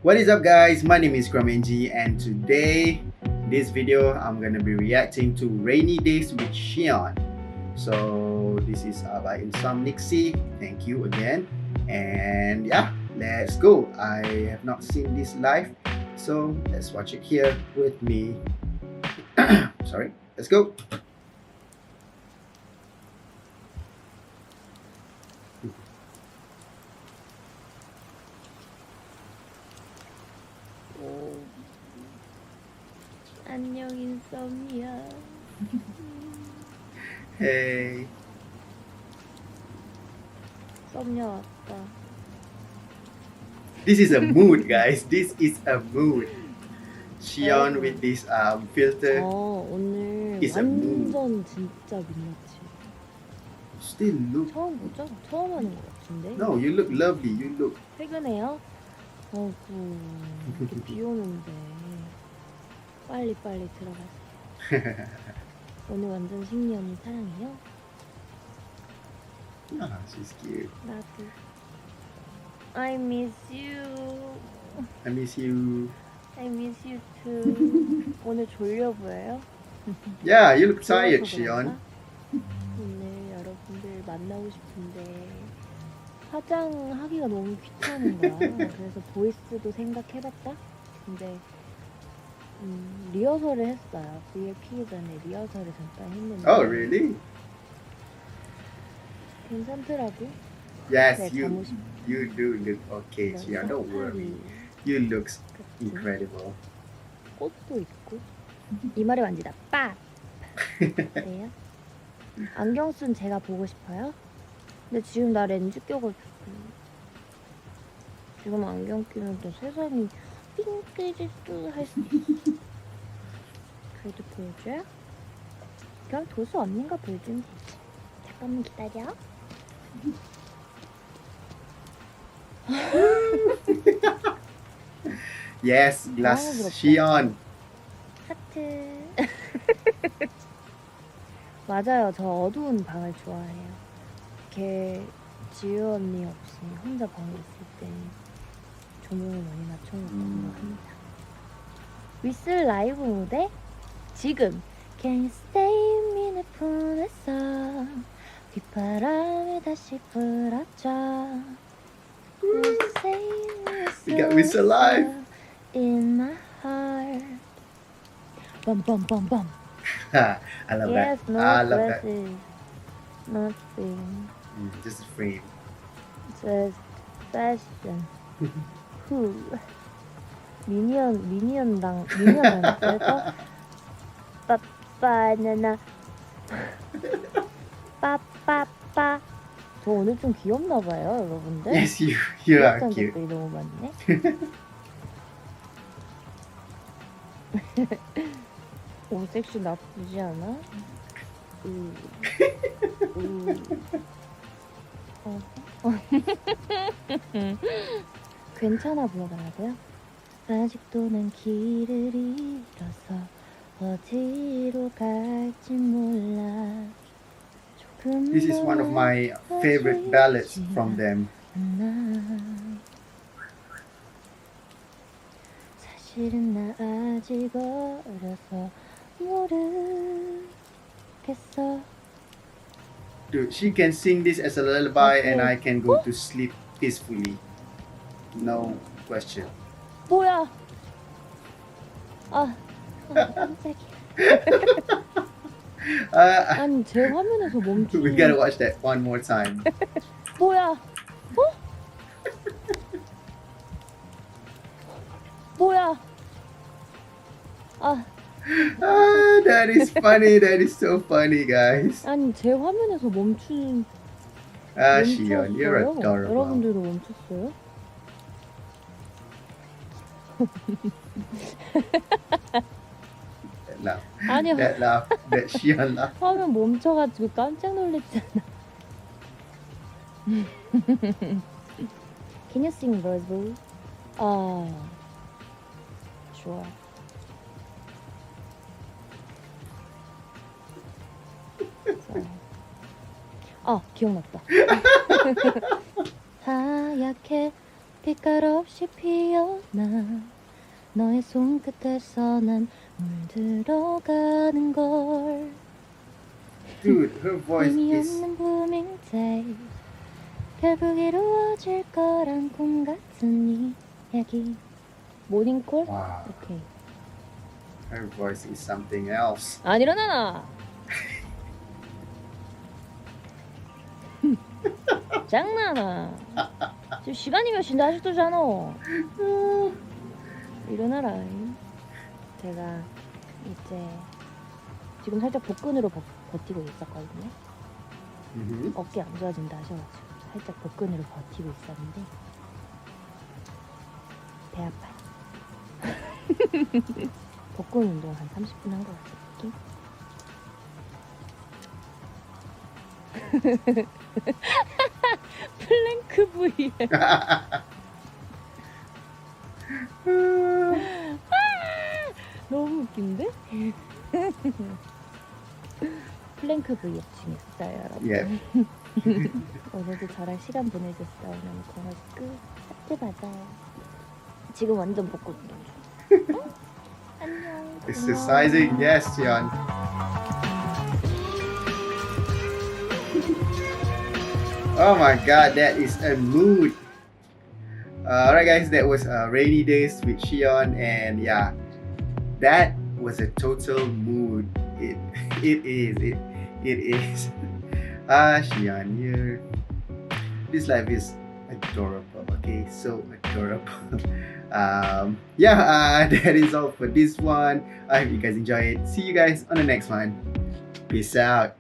What is up guys, my name is Iqram Mianji and today, this video, I'm gonna be reacting to Rainy Days with Siyeon. So this is by Insomnixy, thank you again. And yeah, let's go. I have not seen this live, so let's watch it here with me. Sorry, let's go. 안녕 인썸니아. Hey. 썸녀 왔다. This is a mood, guys. This is a mood. Siyeon with this filter. 오늘 It's a 완전 진짜 민낯이. Still look. 처음 보죠? 처음 하는 것 같은데. No, you look lovely. You look. 퇴근해요? 어구, 이렇게 비 오는데 빨리 들어가세요. 오늘 완전 식리 언니 사랑해요. Ah, she's cute. 나도. I miss you. I miss you. I miss you too. 오늘 졸려 보여요? Yeah, you look tired, 그래서 Siyeon. 그런가? 오늘 여러분들 만나고 싶은데 화장하기가 너무 귀찮은 거야. 그래서 보이스도 생각해봤다? 근데 리허설을 했어요. V에 키기 전에 리허설을 잠깐 했는데 Oh, really? 괜찮더라고. Yes, 네, you do look okay, Siyeon. Don't worry. You look incredible. 꽃도 있고 이마를 만지다 빡! 그래요? 안경 쓴 제가 보고 싶어요? 근데 지금 나 렌즈 껴가지고 지금 안경 끼면 또 세상이 핑크지수 할 수 있어. 그래도 보여줘요? 그럼 도수 언니가 보여주면 되지. 잠깐만 기다려. Yes, glass Siyeon. 하트. 맞아요. 저 어두운 방을 좋아해요. 걔 지유 언니 없이 혼자 방에 있을 때 조명을 많이 맞춰놓고 합니다. 위스 라이브 무대 지금 Can you stay me 내 품에서 빗바람이 다시 불어줘. We got Wiz alive. In my heart. Bum bum bum bum. I love Yes, that. no I love that. dresses. Nothing. Just a frame. Just fashion. Who? 미니언 닮았어요? 바나나. 빠빠빠. 저 오늘 좀 귀엽나 봐요, 여러분들. Yes, you are 귀엽다는 cute. 댓글이 너무 많네. 오, 섹시 나쁘지 않아? 괜찮아 보여달라고요? 아직도 난 길을 잃어서 어디로 갈지 몰라. This is one of my favorite ballads from them. 사실은 나 아직 어려서 모르겠어. Dude, she can sing this as a lullaby and I can go to sleep peacefully. No question. 뭐야? 깜짝이야. 아니 제 화면에서 멈추. We gotta watch that one more time. 뭐야? 뭐야? That is funny. That is so funny, guys. 아니 제 화면에서 멈추는. Siyeon, you're adorable. 여러분들도 멈췄어요? That laugh. 아니요. That laugh. That Siyeon laugh. 화면 멈춰가지고 깜짝 놀랐잖아. Can you sing verse, boo? Sure. 기억났다. 하얗게 빛깔 없이 피어나 너의 손끝에서 난 물들어가는 걸 Dude, her voice 의미 is. 없는 blooming day 결국 이루어질 거란 꿈 같은 이야기 모닝콜? Wow, 오케이 her voice is something else. 안 일어나나 장난아 지금 시간이 몇 시인데 아직도 자나 일어나라 제가 이제 지금 살짝 복근으로 버티고 있었거든요 어깨 안 좋아진다 하셔가지고 살짝 복근으로 버티고 있었는데 배 아파요 복근 운동 한 30분 한 것 같은 느낌? 플랭크 부위에 너무 웃긴데? 플랭크 부위에 중했어요 여러분 Yeah. 오늘도 저랑 시간 보내줬어요 너무 고맙고 하트 받아요 지금 완전 복근 운동 중 안녕 Exercising, yes, Siyeon. Oh my god, that is a mood. Alright guys, that was Rainy Days with Siyeon, and yeah, that was a total mood. It is. Siyeon, this life is adorable, okay? So adorable. That is all for this one. I hope you guys enjoy it. See you guys on the next one. Peace out.